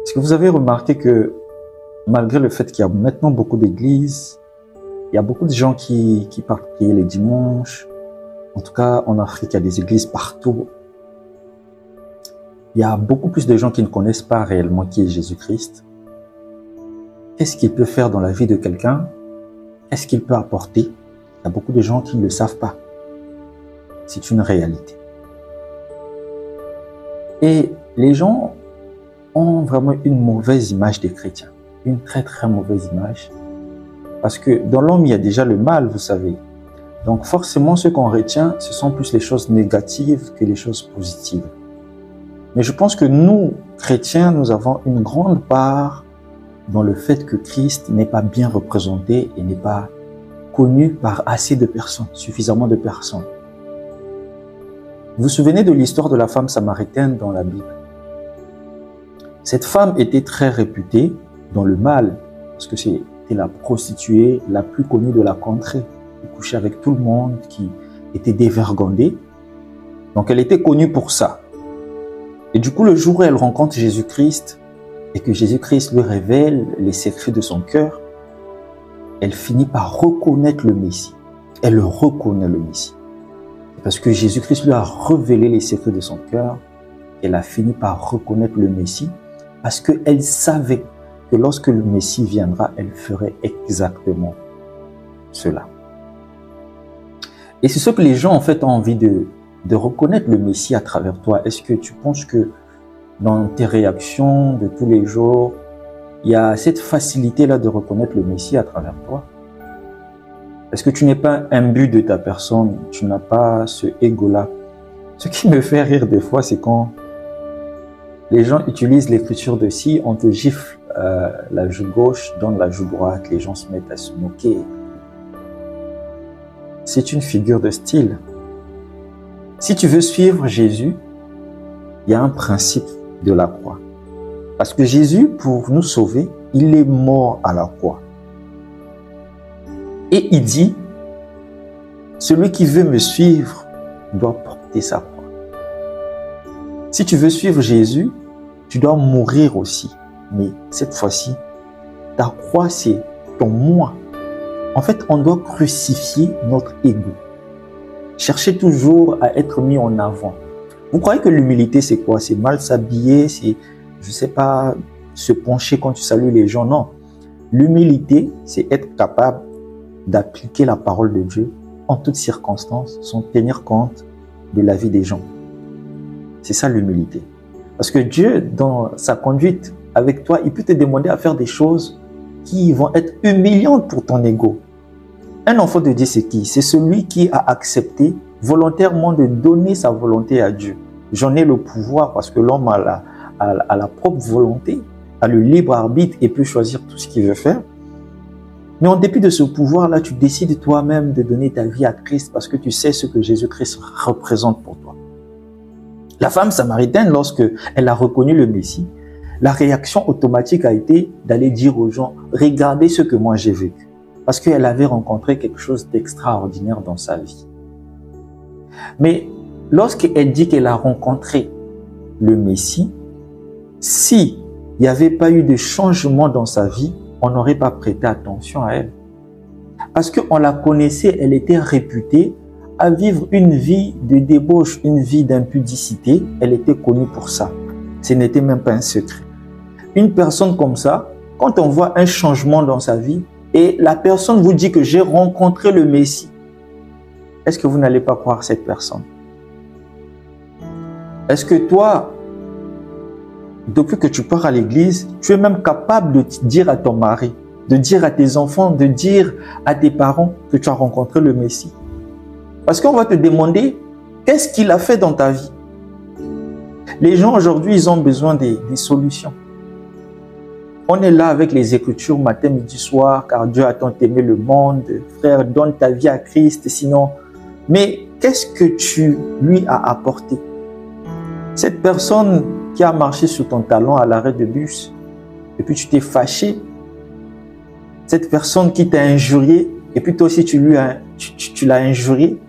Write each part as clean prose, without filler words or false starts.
Est-ce que vous avez remarqué que malgré le fait qu'il y a maintenant beaucoup d'églises, il y a beaucoup de gens qui partent prier les dimanches. En tout cas, en Afrique, il y a des églises partout. Il y a beaucoup plus de gens qui ne connaissent pas réellement qui est Jésus-Christ. Qu'est-ce qu'il peut faire dans la vie de quelqu'un? Qu'est-ce qu'il peut apporter? Il y a beaucoup de gens qui ne le savent pas. C'est une réalité. Et les gens ont vraiment une mauvaise image des chrétiens. Une très très mauvaise image. Parce que dans l'homme, il y a déjà le mal, vous savez. Donc forcément, ce qu'on retient, ce sont plus les choses négatives que les choses positives. Mais je pense que nous, chrétiens, nous avons une grande part dans le fait que Christ n'est pas bien représenté et n'est pas connu par assez de personnes, suffisamment de personnes. Vous vous souvenez de l'histoire de la femme samaritaine dans la Bible? Cette femme était très réputée dans le mal, parce que c'était la prostituée la plus connue de la contrée, qui couchait avec tout le monde, qui était dévergondée. Donc elle était connue pour ça. Et du coup, le jour où elle rencontre Jésus-Christ, et que Jésus-Christ lui révèle les secrets de son cœur, elle finit par reconnaître le Messie. Elle reconnaît le Messie. Parce que Jésus-Christ lui a révélé les secrets de son cœur, elle a fini par reconnaître le Messie, parce qu'elle savait que lorsque le Messie viendra, elle ferait exactement cela. Et c'est ce que les gens en fait ont envie de reconnaître le Messie à travers toi. Est-ce que tu penses que dans tes réactions de tous les jours, il y a cette facilité-là de reconnaître le Messie à travers toi? Est-ce que tu n'es pas imbu de ta personne? Tu n'as pas ce ego-là? Ce qui me fait rire des fois, c'est quand les gens utilisent l'écriture de si on te gifle la joue gauche, donne la joue droite, les gens se mettent à se moquer. C'est une figure de style. Si tu veux suivre Jésus, il y a un principe de la croix. Parce que Jésus, pour nous sauver, il est mort à la croix. Et il dit, celui qui veut me suivre doit porter sa croix. Si tu veux suivre Jésus, tu dois mourir aussi. Mais cette fois-ci, ta croix, c'est ton moi. En fait, on doit crucifier notre ego. Chercher toujours à être mis en avant. Vous croyez que l'humilité, c'est quoi? C'est mal s'habiller, c'est, je sais pas, se pencher quand tu salues les gens. Non. L'humilité, c'est être capable d'appliquer la parole de Dieu en toutes circonstances, sans tenir compte de la vie des gens. C'est ça l'humilité. Parce que Dieu, dans sa conduite avec toi, il peut te demander à faire des choses qui vont être humiliantes pour ton ego. Un enfant de Dieu, c'est qui? C'est celui qui a accepté volontairement de donner sa volonté à Dieu. J'en ai le pouvoir parce que l'homme a la propre volonté, a le libre arbitre et peut choisir tout ce qu'il veut faire. Mais en dépit de ce pouvoir-là, tu décides toi-même de donner ta vie à Christ parce que tu sais ce que Jésus-Christ représente pour toi. La femme samaritaine, lorsque elle a reconnu le Messie, la réaction automatique a été d'aller dire aux gens, regardez ce que moi j'ai vécu. Parce qu'elle avait rencontré quelque chose d'extraordinaire dans sa vie. Mais lorsqu'elle dit qu'elle a rencontré le Messie, s'il n'y avait pas eu de changement dans sa vie, on n'aurait pas prêté attention à elle. Parce qu'on la connaissait, elle était réputée à vivre une vie de débauche, une vie d'impudicité. Elle était connue pour ça. Ce n'était même pas un secret. Une personne comme ça, quand on voit un changement dans sa vie, et la personne vous dit que j'ai rencontré le Messie, est-ce que vous n'allez pas croire cette personne? Est-ce que toi, depuis que tu pars à l'église, tu es même capable de dire à ton mari, de dire à tes enfants, de dire à tes parents que tu as rencontré le Messie? Parce qu'on va te demander, qu'est-ce qu'il a fait dans ta vie? Les gens aujourd'hui, ils ont besoin des solutions. On est là avec les Écritures matin, midi, soir, car Dieu a tant aimé le monde. Frère, donne ta vie à Christ, sinon... Mais qu'est-ce que tu lui as apporté? Cette personne qui a marché sur ton talon à l'arrêt de bus, et puis tu t'es fâché. Cette personne qui t'a injurié, et puis toi aussi tu l'as injurié.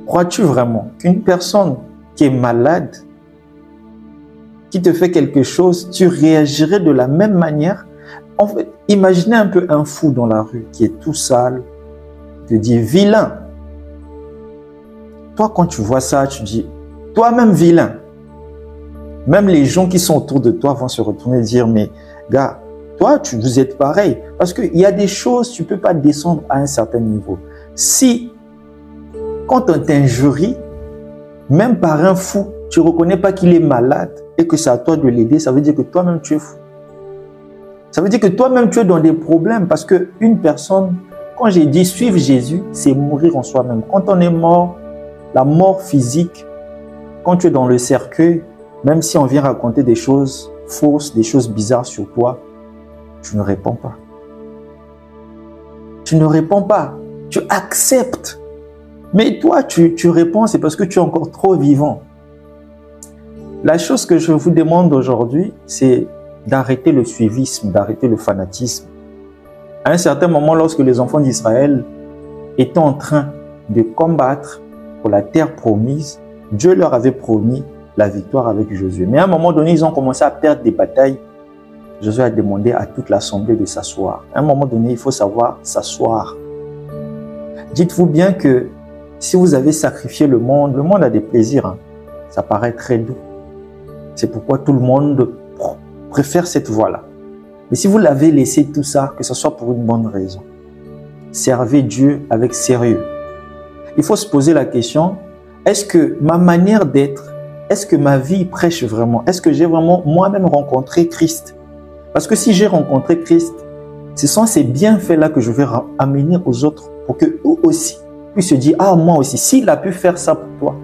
Crois-tu vraiment qu'une personne qui est malade, qui te fait quelque chose, tu réagirais de la même manière? En fait, imaginez un peu un fou dans la rue qui est tout sale, te dit vilain. Toi, quand tu vois ça, tu dis toi-même vilain. Même les gens qui sont autour de toi vont se retourner et dire mais gars, toi, vous êtes pareil. Parce qu'il y a des choses, tu ne peux pas descendre à un certain niveau. Si, quand on t'injurie, même par un fou, tu ne reconnais pas qu'il est malade et que c'est à toi de l'aider, ça veut dire que toi-même tu es fou. Ça veut dire que toi-même tu es dans des problèmes parce qu'une personne, quand j'ai dit suivre Jésus, c'est mourir en soi-même. Quand on est mort, la mort physique, quand tu es dans le cercueil, même si on vient raconter des choses fausses, des choses bizarres sur toi, tu ne réponds pas. Tu ne réponds pas. Tu acceptes. Mais toi, tu réponds, c'est parce que tu es encore trop vivant. La chose que je vous demande aujourd'hui, c'est d'arrêter le suivisme, d'arrêter le fanatisme. À un certain moment, lorsque les enfants d'Israël étaient en train de combattre pour la terre promise, Dieu leur avait promis la victoire avec Josué. Mais à un moment donné, ils ont commencé à perdre des batailles. Josué a demandé à toute l'assemblée de s'asseoir. À un moment donné, il faut savoir s'asseoir. Dites-vous bien que si vous avez sacrifié le monde a des plaisirs. Hein. Ça paraît très doux. C'est pourquoi tout le monde préfère cette voie-là. Mais si vous l'avez laissé tout ça, que ce soit pour une bonne raison, servez Dieu avec sérieux. Il faut se poser la question, est-ce que ma manière d'être, est-ce que ma vie prêche vraiment? Est-ce que j'ai vraiment moi-même rencontré Christ? Parce que si j'ai rencontré Christ, ce sont ces bienfaits-là que je vais amener aux autres pour qu'eux aussi puissent se dire, ah, moi aussi, s'il a pu faire ça pour toi,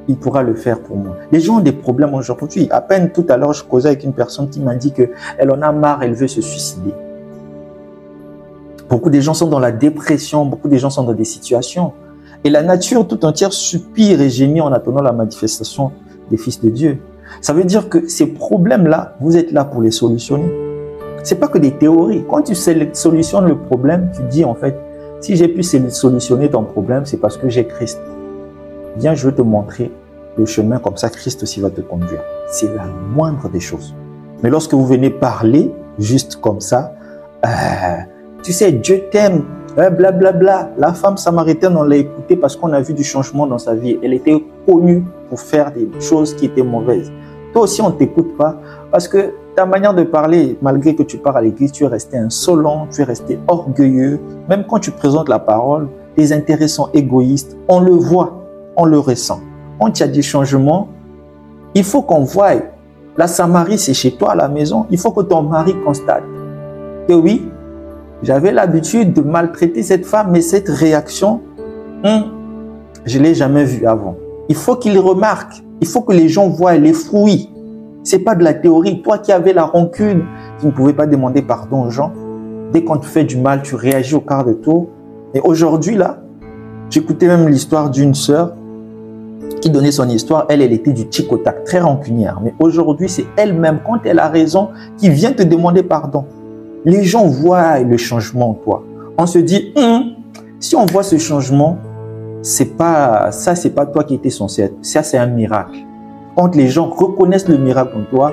il pourra le faire pour moi. Les gens ont des problèmes aujourd'hui. À peine tout à l'heure, je causais avec une personne qui m'a dit qu'elle en a marre, elle veut se suicider. Beaucoup de gens sont dans la dépression, beaucoup de gens sont dans des situations. Et la nature tout entière soupire et gémit en attendant la manifestation des fils de Dieu. Ça veut dire que ces problèmes-là, vous êtes là pour les solutionner. Ce n'est pas que des théories. Quand tu solutionnes le problème, tu dis en fait, si j'ai pu solutionner ton problème, c'est parce que j'ai Christ. Viens, je vais te montrer le chemin, comme ça Christ aussi va te conduire. C'est la moindre des choses. Mais lorsque vous venez parler, juste comme ça, tu sais, Dieu t'aime, blablabla. La femme samaritaine, on l'a écoutée parce qu'on a vu du changement dans sa vie. Elle était connue pour faire des choses qui étaient mauvaises. Toi aussi, on ne t'écoute pas parce que ta manière de parler, malgré que tu pars à l'église, tu es resté insolent, tu es resté orgueilleux. Même quand tu présentes la parole, tes intérêts sont égoïstes. On le voit. On le ressent. Quand il y a des changements, il faut qu'on voie. La Samarie, c'est chez toi à la maison. Il faut que ton mari constate que oui, j'avais l'habitude de maltraiter cette femme, mais cette réaction, je ne l'ai jamais vue avant. Il faut qu'il remarque. Il faut que les gens voient les fruits. Ce n'est pas de la théorie. Toi qui avais la rancune, tu ne pouvais pas demander pardon aux gens. Dès qu'on te fait du mal, tu réagis au quart de tour. Et aujourd'hui, là, j'écoutais même l'histoire d'une sœur qui donnait son histoire. Elle était du tic au tac, très rancunière. Mais aujourd'hui, c'est elle-même, quand elle a raison, qui vient te demander pardon. Les gens voient le changement en toi. On se dit, si on voit ce changement, c'est pas toi qui étais censé être. Ça, c'est un miracle. Quand les gens reconnaissent le miracle en toi,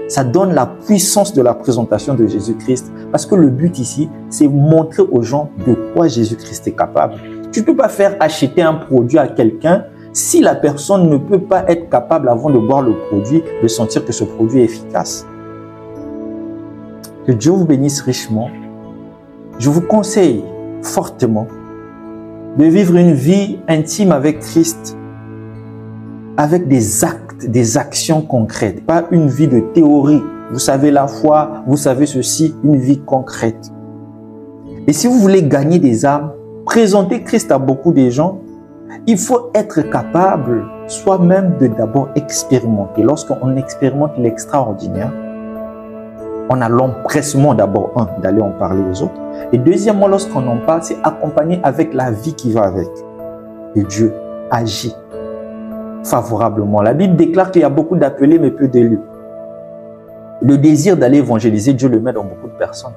ça donne la puissance de la présentation de Jésus-Christ. Parce que le but ici, c'est montrer aux gens de quoi Jésus-Christ est capable. Tu ne peux pas faire acheter un produit à quelqu'un si la personne ne peut pas être capable, avant de boire le produit, de sentir que ce produit est efficace. Que Dieu vous bénisse richement. Je vous conseille fortement de vivre une vie intime avec Christ, avec des actes, des actions concrètes, pas une vie de théorie. Vous savez la foi, vous savez ceci, une vie concrète. Et si vous voulez gagner des âmes, présenter Christ à beaucoup de gens, il faut être capable soi-même de d'abord expérimenter. Lorsqu'on expérimente l'extraordinaire, on a l'empressement d'abord, d'aller en parler aux autres. Et deuxièmement, lorsqu'on en parle, c'est accompagné avec la vie qui va avec. Et Dieu agit favorablement. La Bible déclare qu'il y a beaucoup d'appelés, mais peu d'élus. Le désir d'aller évangéliser, Dieu le met dans beaucoup de personnes.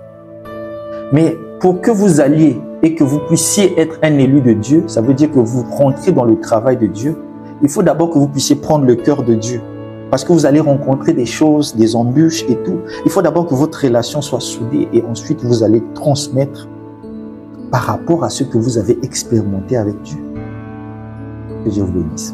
Mais pour que vous alliez et que vous puissiez être un élu de Dieu, ça veut dire que vous rentrez dans le travail de Dieu. Il faut d'abord que vous puissiez prendre le cœur de Dieu. Parce que vous allez rencontrer des choses, des embûches et tout. Il faut d'abord que votre relation soit soudée et ensuite vous allez transmettre par rapport à ce que vous avez expérimenté avec Dieu. Que Dieu vous bénisse.